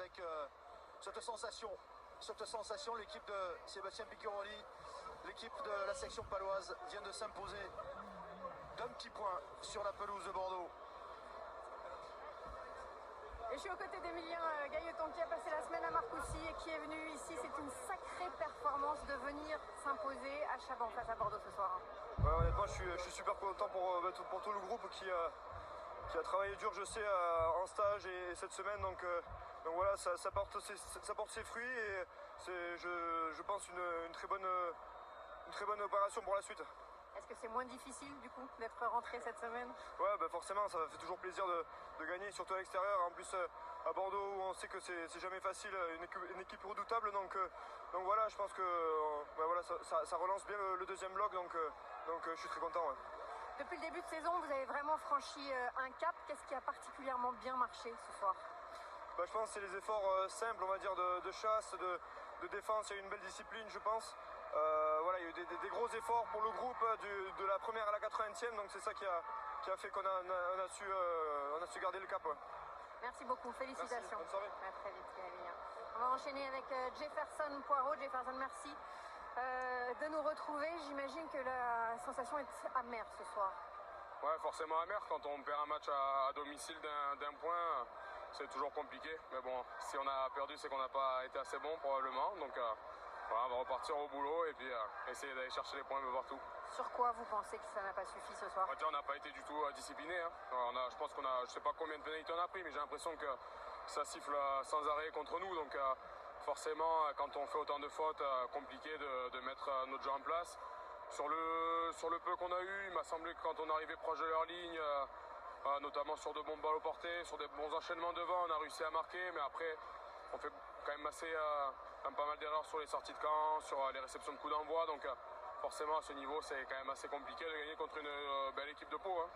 avec cette sensation, l'équipe de Sébastien Picciaroli, l'équipe de la section paloise vient de s'imposer d'un petit point sur la pelouse de Bordeaux. Et je suis aux côtés d'Emilien Gailleton qui a passé la semaine à Marcoussis et qui est venu ici. C'est une sacrée performance de venir s'imposer à Chaban face à Bordeaux ce soir. Ouais, honnêtement, je suis super content pour tout le groupe qui a travaillé dur, je sais, en stage et cette semaine. Donc voilà, ça porte ses fruits et c'est, je pense, une très bonne opération pour la suite. Est-ce que c'est moins difficile du coup d'être rentré cette semaine? Ouais, bah forcément, ça fait toujours plaisir de gagner, surtout à l'extérieur. En plus, à Bordeaux, où on sait que c'est jamais facile, une équipe redoutable. Donc voilà, je pense que voilà, ça relance bien le deuxième bloc. Donc je suis très content. Ouais. Depuis le début de saison, vous avez vraiment franchi un cap. Qu'est-ce qui a particulièrement bien marché ce soir? Bah, je pense que c'est les efforts simples, on va dire, de chasse, de défense. Il y a eu une belle discipline, je pense. Voilà, il y a eu des gros efforts pour le groupe de la première à la 80e, donc c'est ça qui a fait qu'on a su garder le cap. Ouais. Merci beaucoup, félicitations. Merci, bonne soirée. À très vite, Emilien. On va enchaîner avec Jefferson Poirot. Jefferson, merci de nous retrouver. J'imagine que la sensation est amère ce soir. Ouais, forcément amère. Quand on perd un match à domicile d'un point, c'est toujours compliqué. Mais bon, si on a perdu, c'est qu'on n'a pas été assez bon probablement. Donc voilà, on va repartir au boulot et puis essayer d'aller chercher les points un peu partout. Sur quoi vous pensez que ça n'a pas suffi ce soir? On n'a pas été du tout discipliné. Hein. Je pense je sais pas combien de pénalités on a pris, mais j'ai l'impression que ça siffle sans arrêt contre nous. Donc forcément, quand on fait autant de fautes, compliqué de mettre notre jeu en place. Sur le peu qu'on a eu, il m'a semblé que quand on arrivait proche de leur ligne, notamment sur de bons balles au portée, sur des bons enchaînements devant, on a réussi à marquer, mais après on fait quand même pas mal d'erreurs sur les sorties de camp, sur les réceptions de coups d'envoi, donc forcément à ce niveau c'est quand même assez compliqué de gagner contre une belle équipe de Pau. Hein.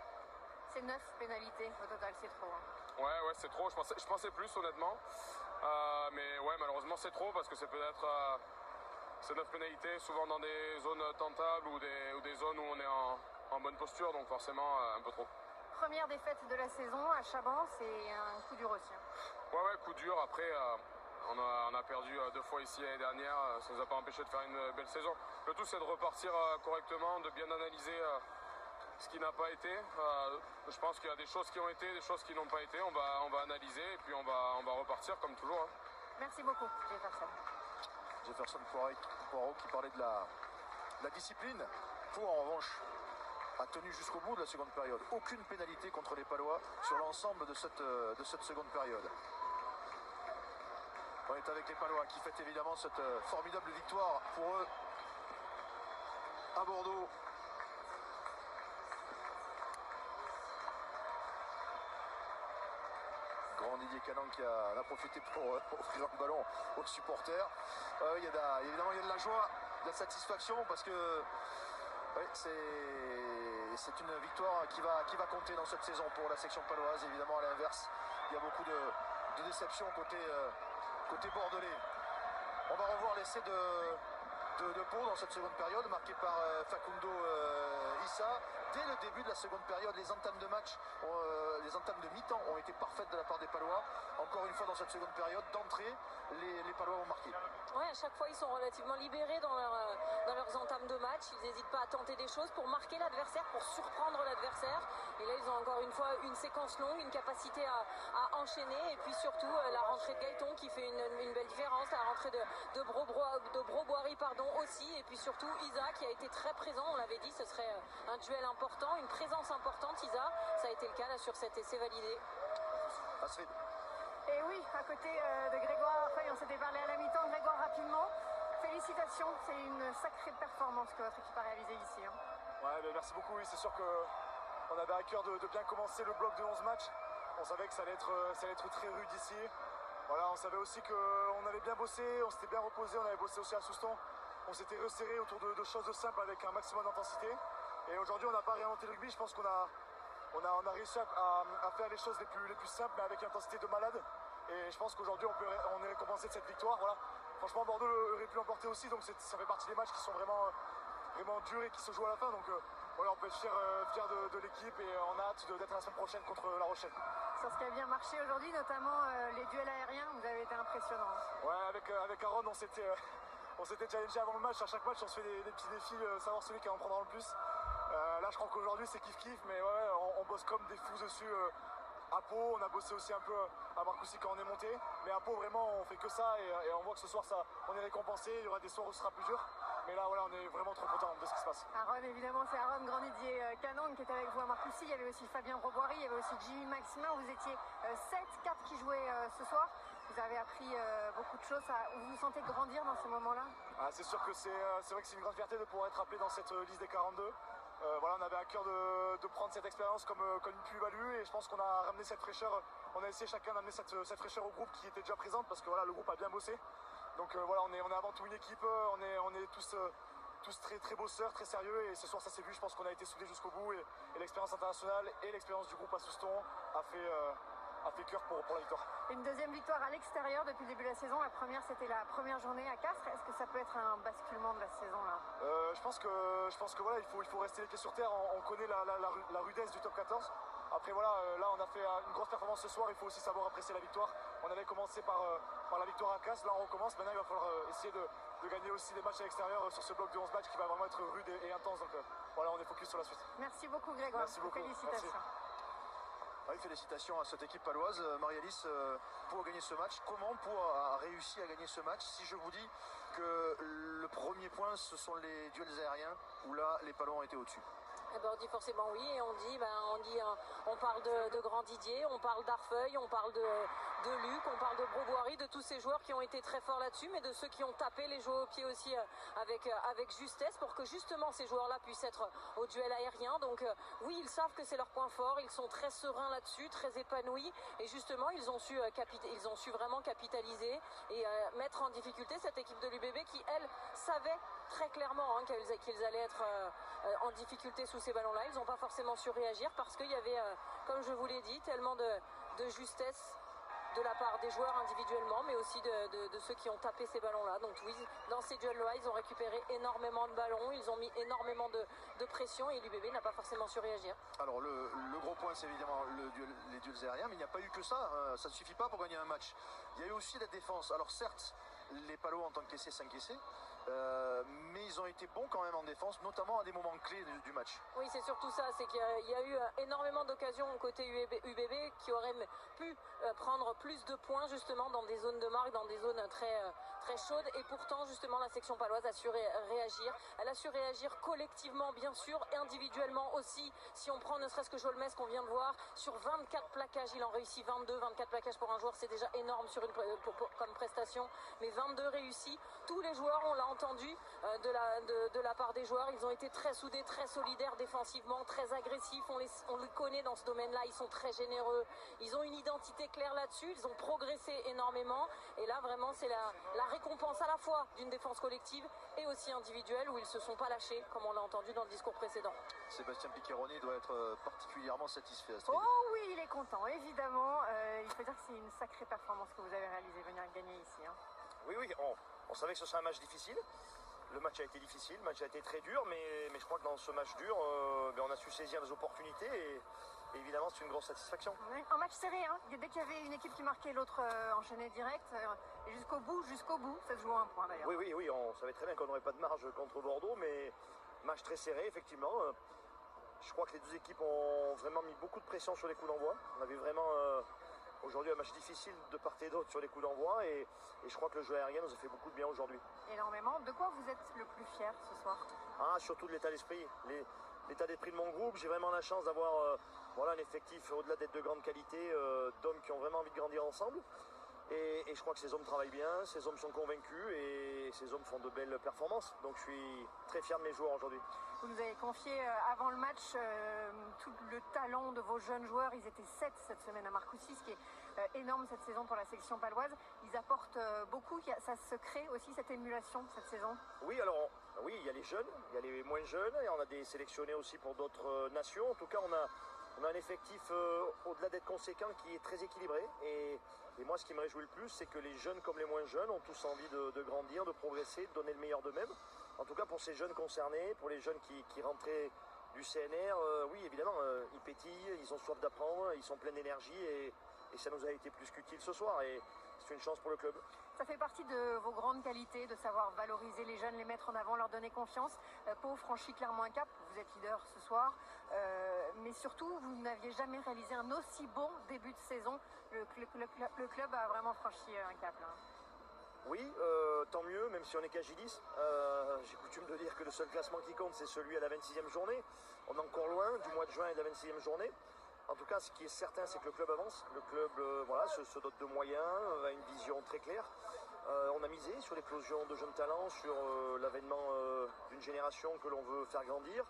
C'est 9 pénalités au total, c'est trop. Hein. Ouais, c'est trop, je pensais plus honnêtement, mais ouais, malheureusement c'est trop parce que c'est peut-être... c'est 9 pénalités, souvent dans des zones tentables ou des zones où on est en bonne posture, donc forcément un peu trop. Première défaite de la saison à Chaban, c'est un coup dur aussi. Ouais, coup dur. Après, on a perdu 2 fois ici l'année dernière, ça ne nous a pas empêché de faire une belle saison. Le tout, c'est de repartir correctement, de bien analyser ce qui n'a pas été. Je pense qu'il y a des choses qui ont été, des choses qui n'ont pas été. On va analyser et puis on va repartir comme toujours. Hein. Merci beaucoup, Jefferson. Jefferson Poirot qui parlait de la discipline. Pau, en revanche, a tenu jusqu'au bout de la seconde période. Aucune pénalité contre les Palois sur l'ensemble de cette seconde période. On est avec les Palois qui fêtent évidemment cette formidable victoire pour eux à Bordeaux. Grand Didier Canon qui en a profité pour offrir un ballon aux supporters. Évidemment, il y a de la joie, de la satisfaction parce que ouais, c'est une victoire qui va compter dans cette saison pour la section paloise. Évidemment, à l'inverse, il y a beaucoup de déception côté bordelais. On va revoir l'essai de Pau dans cette seconde période, marqué par Facundo Issa. Dès le début de la seconde période, les entames de match, les entames de mi-temps ont été parfaites de la part des Palois. Encore une fois dans cette seconde période, d'entrée, les Palois ont marqué. Ouais, à chaque fois ils sont relativement libérés dans leurs entames de match. Ils n'hésitent pas à tenter des choses pour marquer l'adversaire, pour surprendre l'adversaire. Et là ils ont encore une fois une séquence longue, une capacité à enchaîner. Et puis surtout la rentrée de Gailleton qui fait une belle différence, la rentrée de Broboiry aussi. Et puis surtout Isa qui a été très présent, on l'avait dit, ce serait un duel important, une présence importante. Isa, ça a été le cas là sur cet essai validé. Astrid. Et oui, à côté de Grégoire Feuille, on s'était parlé à la mi-temps. Grégoire, rapidement, félicitations, c'est une sacrée performance que votre équipe a réalisée ici. Hein. Ouais, merci beaucoup, oui, c'est sûr qu'on avait à cœur de bien commencer le bloc de 11 matchs. On savait que ça allait être très rude ici. Voilà, on savait aussi qu'on avait bien bossé, on s'était bien reposé, on avait bossé aussi à Souston. On s'était resserré autour de choses simples avec un maximum d'intensité. Et aujourd'hui, on n'a pas réinventé le rugby, je pense qu'on a réussi à faire les choses les plus simples, mais avec une intensité de malade. Et je pense qu'aujourd'hui, on est récompensé de cette victoire. Voilà. Franchement, Bordeaux aurait pu l'emporter aussi, donc ça fait partie des matchs qui sont vraiment durs et qui se jouent à la fin. Donc voilà, on peut être fier de l'équipe et on a hâte d'être la semaine prochaine contre La Rochelle. Sur ce qui a bien marché aujourd'hui, notamment les duels aériens, vous avez été impressionnant. Ouais, avec Aaron, on s'était challengé avant le match. À chaque match, on se fait des petits défis, savoir celui qui en prendra le plus. Là, je crois qu'aujourd'hui, c'est kiff-kiff, mais ouais, on bosse comme des fous dessus. À Pau, on a bossé aussi un peu à Marcoussis quand on est monté. Mais à Pau, vraiment, on fait que ça et on voit que ce soir, on est récompensé. Il y aura des soirs où ce sera plus dur. Mais là, voilà, on est vraiment trop content de ce qui se passe. Aaron, évidemment, c'est Aaron Grandidier Canon qui était avec vous à Marcoussis. Il y avait aussi Fabien Roboiry, il y avait aussi Jimmy Maximin. Vous étiez 7-4 qui jouaient ce soir. Vous avez appris beaucoup de choses. Vous vous sentez grandir dans ces moments-là? C'est sûr que c'est vrai que c'est une grande fierté de pouvoir être appelé dans cette liste des 42. Voilà, on avait à cœur de prendre cette expérience comme une plus-value et je pense qu'on a ramené cette fraîcheur. On a essayé chacun d'amener cette fraîcheur au groupe qui était déjà présente parce que voilà, le groupe a bien bossé. Donc voilà, on est avant tout une équipe, on est tous très, très bosseurs, très sérieux et ce soir ça s'est vu, je pense qu'on a été soudés jusqu'au bout et l'expérience internationale et l'expérience du groupe à Souston a fait cœur pour la victoire. Une deuxième victoire à l'extérieur depuis le début de la saison. La première, c'était la première journée à Castres. Est-ce que ça peut être un basculement de la saison là? Je pense que voilà, il faut rester les pieds sur terre. On connaît la rudesse du top 14. Après voilà, là on a fait une grosse performance ce soir. Il faut aussi savoir apprécier la victoire. On avait commencé par la victoire à Castres. Là on recommence. Maintenant il va falloir essayer de gagner aussi des matchs à l'extérieur sur ce bloc de 11 matchs qui va vraiment être rude et intense. Donc voilà, on est focus sur la suite. Merci beaucoup Grégoire. Merci beaucoup. Félicitations. Merci. Oui, félicitations à cette équipe paloise. Marie-Alice, pour gagner ce match, comment Pau a réussi à gagner ce match si je vous dis que le premier point, ce sont les duels aériens où là, les Palois ont été au-dessus? Eh ben, on dit forcément oui et on parle de Grand Didier, on parle d'Arfeuil, on parle de Luc, on parle de Broboiry, de tous ces joueurs qui ont été très forts là-dessus, mais de ceux qui ont tapé les joueurs au pied aussi avec justesse pour que justement ces joueurs-là puissent être au duel aérien. Donc oui, ils savent que c'est leur point fort, ils sont très sereins là-dessus, très épanouis et justement ils ont su vraiment capitaliser et mettre en difficulté cette équipe de l'UBB qui, elle, savait très clairement qu'ils allaient être en difficulté sous ces ballons-là. Ils n'ont pas forcément su réagir parce qu'il y avait, comme je vous l'ai dit, tellement de justesse de la part des joueurs individuellement, mais aussi de ceux qui ont tapé ces ballons-là. Donc oui, dans ces duels-là, ils ont récupéré énormément de ballons, ils ont mis énormément de pression et l'UBB n'a pas forcément su réagir. Alors le gros point, c'est évidemment les duels aériens, mais il n'y a pas eu que ça. Ça ne suffit pas pour gagner un match. Il y a eu aussi la défense. Alors certes, les Palois ont encaissé, s'encaissé, mais ils ont été bons quand même en défense, notamment à des moments clés du match. Oui, c'est surtout ça, c'est qu'il y a eu énormément d'occasions côté UBB qui auraient pu prendre plus de points justement dans des zones de marque, dans des zones très chaudes, et pourtant justement la section paloise a su réagir. Elle a su réagir collectivement bien sûr, individuellement aussi. Si on prend ne serait-ce que Jolmes qu'on vient de voir, sur 24 plaquages, il en réussit 22, 24 plaquages pour un joueur, c'est déjà énorme comme prestation, mais 22 réussis. Tous les joueurs, on l'a entendu de la part des joueurs, ils ont été très soudés, très solidaires défensivement, très agressifs, on les connaît dans ce domaine-là, ils sont très généreux, ils ont une identité claire là-dessus, ils ont progressé énormément et là vraiment c'est la récompense à la fois d'une défense collective et aussi individuelle où ils se sont pas lâchés comme on l'a entendu dans le discours précédent. Sébastien Piccheroni doit être particulièrement satisfait à ce niveau. Oh oui, il est content, évidemment. Il faut dire que c'est une sacrée performance que vous avez réalisée, venir gagner ici. Hein. Oui, on savait que ce serait un match difficile. Le match a été difficile, le match a été très dur, mais je crois que dans ce match dur, on a su saisir les opportunités et évidemment c'est une grosse satisfaction. Oui, un match serré, hein. Dès qu'il y avait une équipe qui marquait, l'autre enchaînait direct. Et jusqu'au bout, ça se joue à un point d'ailleurs. Oui, on savait très bien qu'on n'aurait pas de marge contre Bordeaux, mais match très serré effectivement. Je crois que les deux équipes ont vraiment mis beaucoup de pression sur les coups d'envoi. On avait vraiment aujourd'hui un match difficile de part et d'autre sur les coups d'envoi et je crois que le jeu aérien nous a fait beaucoup de bien aujourd'hui. Énormément. De quoi vous êtes le plus fier ce soir? Surtout de l'état d'esprit. L'état d'esprit de mon groupe. J'ai vraiment la chance d'avoir un effectif au-delà d'être de grande qualité, d'hommes qui ont vraiment envie de grandir ensemble. Et je crois que ces hommes travaillent bien, ces hommes sont convaincus et ces hommes font de belles performances. Donc je suis très fier de mes joueurs aujourd'hui. Vous nous avez confié avant le match tout le talent de vos jeunes joueurs. Ils étaient 7 cette semaine à Marcoussis, ce qui est énorme cette saison pour la section paloise. Ils apportent beaucoup. Ça se crée aussi cette émulation cette saison? Oui, alors oui, il y a les jeunes, il y a les moins jeunes et on a des sélectionnés aussi pour d'autres nations. En tout cas, on a un effectif au-delà d'être conséquent qui est très équilibré et moi ce qui me réjouit le plus c'est que les jeunes comme les moins jeunes ont tous envie de grandir, de progresser, de donner le meilleur d'eux-mêmes. En tout cas pour ces jeunes concernés, pour les jeunes qui rentraient du CNR, oui évidemment, ils pétillent, ils ont soif d'apprendre, ils sont pleins d'énergie et ça nous a été plus qu'utile ce soir et c'est une chance pour le club. Ça fait partie de vos grandes qualités, de savoir valoriser les jeunes, les mettre en avant, leur donner confiance. Pau franchit clairement un cap, vous êtes leader ce soir, mais surtout vous n'aviez jamais réalisé un aussi bon début de saison. Le club a vraiment franchi un cap là. Oui, tant mieux, même si on est qu'Agilis. J'ai coutume de dire que le seul classement qui compte, c'est celui à la 26e journée. On est encore loin du mois de juin et de la 26e journée. En tout cas, ce qui est certain, c'est que le club avance. Le club se dote de moyens, a une vision très claire. On a misé sur l'éclosion de jeunes talents, sur l'avènement d'une génération que l'on veut faire grandir.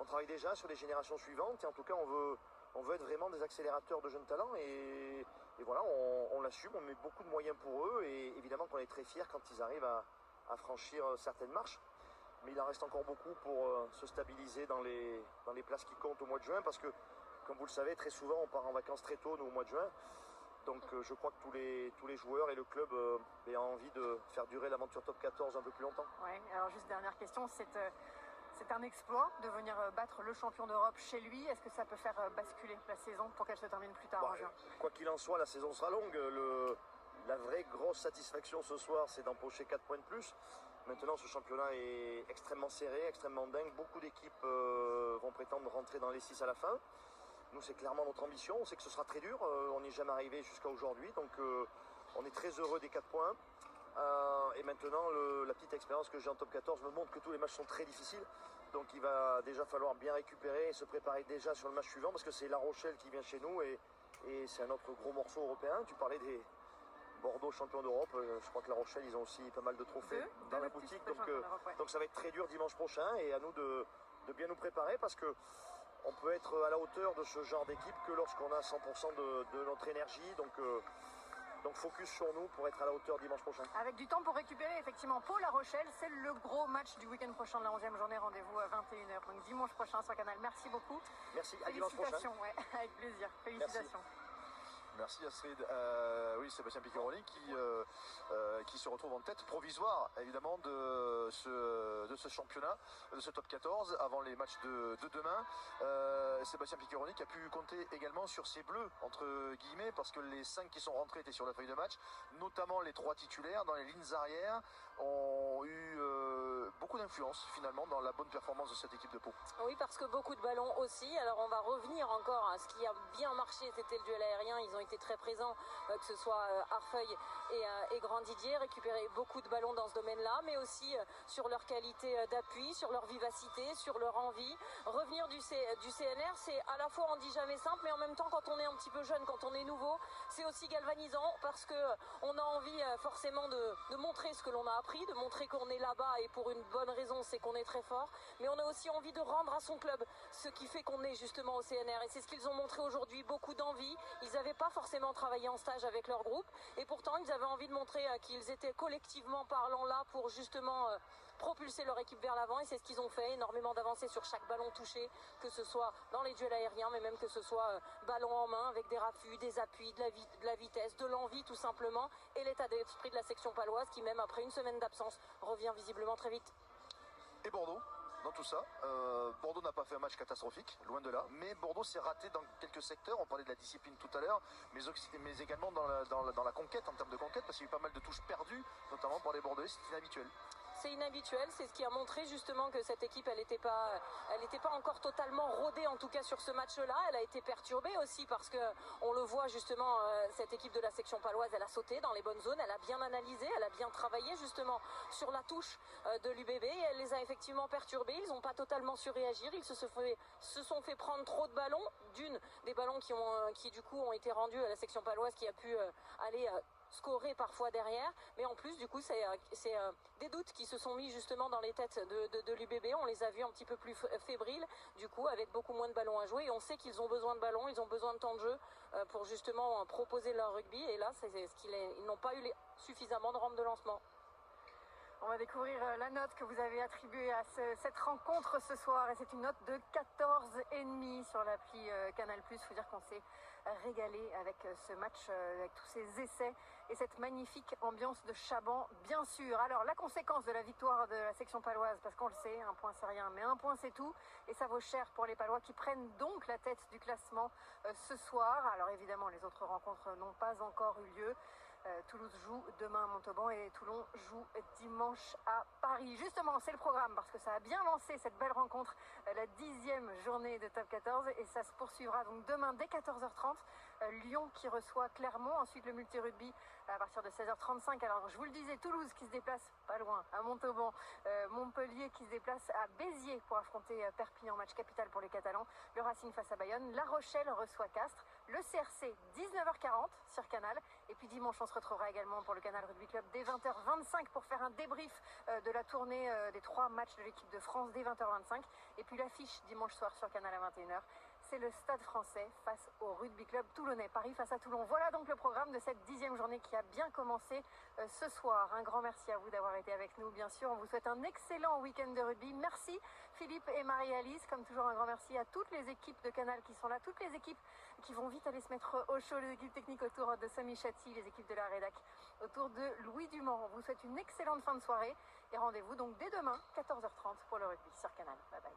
On travaille déjà sur les générations suivantes et en tout cas, on veut être vraiment des accélérateurs de jeunes talents et voilà, on l'assume, on met beaucoup de moyens pour eux et évidemment qu'on est très fiers quand ils arrivent à franchir certaines marches. Mais il en reste encore beaucoup pour se stabiliser dans les places qui comptent au mois de juin parce que, comme vous le savez, très souvent on part en vacances très tôt, nous, au mois de juin. Donc je crois que tous les joueurs et le club ont envie de faire durer l'aventure top 14 un peu plus longtemps. Ouais, alors juste dernière question, c'est un exploit de venir battre le champion d'Europe chez lui. Est-ce que ça peut faire basculer la saison pour qu'elle se termine plus tard en juin? Quoi qu'il en soit, la saison sera longue. La vraie grosse satisfaction ce soir, c'est d'empocher 4 points de plus. Maintenant, ce championnat est extrêmement serré, extrêmement dingue. Beaucoup d'équipes vont prétendre rentrer dans les 6 à la fin. Nous, c'est clairement notre ambition. On sait que ce sera très dur. On n'est jamais arrivé jusqu'à aujourd'hui. Donc, on est très heureux des 4 points. Et maintenant, la petite expérience que j'ai en top 14 me montre que tous les matchs sont très difficiles. Donc, il va déjà falloir bien récupérer et se préparer déjà sur le match suivant parce que c'est La Rochelle qui vient chez nous et c'est un autre gros morceau européen. Tu parlais des Bordeaux champions d'Europe. Je crois que La Rochelle, ils ont aussi pas mal de trophées dans la boutique. Donc, ça va être très dur dimanche prochain et à nous de bien nous préparer parce que on peut être à la hauteur de ce genre d'équipe que lorsqu'on a 100% de notre énergie. Donc focus sur nous pour être à la hauteur dimanche prochain. Avec du temps pour récupérer, effectivement, Pau La Rochelle, c'est le gros match du week-end prochain de la 11e journée. Rendez-vous à 21h, donc dimanche prochain sur Canal. Merci beaucoup. Merci, à dimanche prochain. Félicitations, ouais, avec plaisir. Félicitations. Merci Astrid. Oui, Sébastien Piccheroni qui se retrouve en tête provisoire évidemment de ce championnat, de ce top 14 avant les matchs de demain. Sébastien Piccheroni qui a pu compter également sur ses bleus entre guillemets parce que les 5 qui sont rentrés étaient sur la feuille de match, notamment les 3 titulaires dans les lignes arrières ont eu beaucoup d'influence finalement dans la bonne performance de cette équipe de Pau. Oui, parce que beaucoup de ballons aussi. Alors on va revenir encore à ce qui a bien marché, c'était le duel aérien. Ils ont été très présents, que ce soit Arfeuil et Grand Didier, récupérer beaucoup de ballons dans ce domaine-là, mais aussi sur leur qualité d'appui, sur leur vivacité, sur leur envie. Revenir du CNR, c'est à la fois, on dit jamais simple, mais en même temps, quand on est un petit peu jeune, quand on est nouveau, c'est aussi galvanisant parce que on a envie forcément de montrer ce que l'on a appris, de montrer qu'on est là-bas et pour une bonne raison, c'est qu'on est très fort, mais on a aussi envie de rendre à son club ce qui fait qu'on est justement au CNR et c'est ce qu'ils ont montré aujourd'hui, beaucoup d'envie. Ils n'avaient pas forcément travaillé en stage avec leur groupe et pourtant ils avaient envie de montrer qu'ils étaient collectivement parlant là pour justement propulser leur équipe vers l'avant et c'est ce qu'ils ont fait, énormément d'avancées sur chaque ballon touché, que ce soit dans les duels aériens mais même que ce soit ballon en main avec des raffus, des appuis, de la vitesse, de l'envie tout simplement et l'état d'esprit de la section paloise qui même après une semaine d'absence revient visiblement très vite. Et Bordeaux dans tout ça, Bordeaux n'a pas fait un match catastrophique, loin de là, mais Bordeaux s'est raté dans quelques secteurs, on parlait de la discipline tout à l'heure, mais également dans la conquête, en termes de conquête, parce qu'il y a eu pas mal de touches perdues, notamment par les Bordelais, c'est inhabituel. C'est inhabituel, c'est ce qui a montré justement que cette équipe elle n'était pas encore totalement rodée en tout cas sur ce match-là, elle a été perturbée aussi parce que on le voit justement cette équipe de la section paloise, elle a sauté dans les bonnes zones, elle a bien analysé, elle a bien travaillé justement sur la touche de l'UBB et elle les a effectivement perturbés, ils n'ont pas totalement su réagir, ils se sont fait prendre trop de ballons, des ballons qui du coup ont été rendus à la section paloise qui a pu aller scorer parfois derrière, mais en plus du coup c'est des doutes qui se sont mis justement dans les têtes de l'UBB, on les a vus un petit peu plus fébriles du coup avec beaucoup moins de ballons à jouer et on sait qu'ils ont besoin de ballons, ils ont besoin de temps de jeu pour justement proposer leur rugby et là c'est ce qu'ils n'ont pas eu suffisamment de rampes de lancement. On va découvrir la note que vous avez attribuée à cette rencontre ce soir. Et c'est une note de 14,5 sur l'appli Canal+. Il faut dire qu'on s'est régalé avec ce match, avec tous ces essais et cette magnifique ambiance de Chaban, bien sûr. Alors, la conséquence de la victoire de la section paloise, parce qu'on le sait, un point c'est rien, mais un point c'est tout. Et ça vaut cher pour les Palois qui prennent donc la tête du classement ce soir. Alors évidemment, les autres rencontres n'ont pas encore eu lieu. Toulouse joue demain à Montauban et Toulon joue dimanche à Paris. Justement, c'est le programme parce que ça a bien lancé cette belle rencontre, la 10e journée de Top 14 et ça se poursuivra donc demain dès 14h30. Lyon qui reçoit Clermont, ensuite le multi-rugby à partir de 16h35. Alors je vous le disais, Toulouse qui se déplace pas loin à Montauban, Montpellier qui se déplace à Béziers pour affronter Perpignan, match capital pour les Catalans, le Racing face à Bayonne, La Rochelle reçoit Castres, le CRC 19h40 sur Canal et puis dimanche on se retrouvera également pour le Canal Rugby Club dès 20h25 pour faire un débrief de la tournée des 3 matchs de l'équipe de France dès 20h25 et puis l'affiche dimanche soir sur Canal à 21h. C'est le Stade Français face au Rugby Club Toulonnais. Paris face à Toulon. Voilà donc le programme de cette 10e journée qui a bien commencé ce soir. Un grand merci à vous d'avoir été avec nous. Bien sûr, on vous souhaite un excellent week-end de rugby. Merci Philippe et Marie-Alice. Comme toujours, un grand merci à toutes les équipes de Canal qui sont là. Toutes les équipes qui vont vite aller se mettre au chaud. Les équipes techniques autour de Samy Chatti, les équipes de la rédac autour de Louis Dumont. On vous souhaite une excellente fin de soirée. Et rendez-vous donc dès demain, 14h30 pour le rugby sur Canal. Bye bye.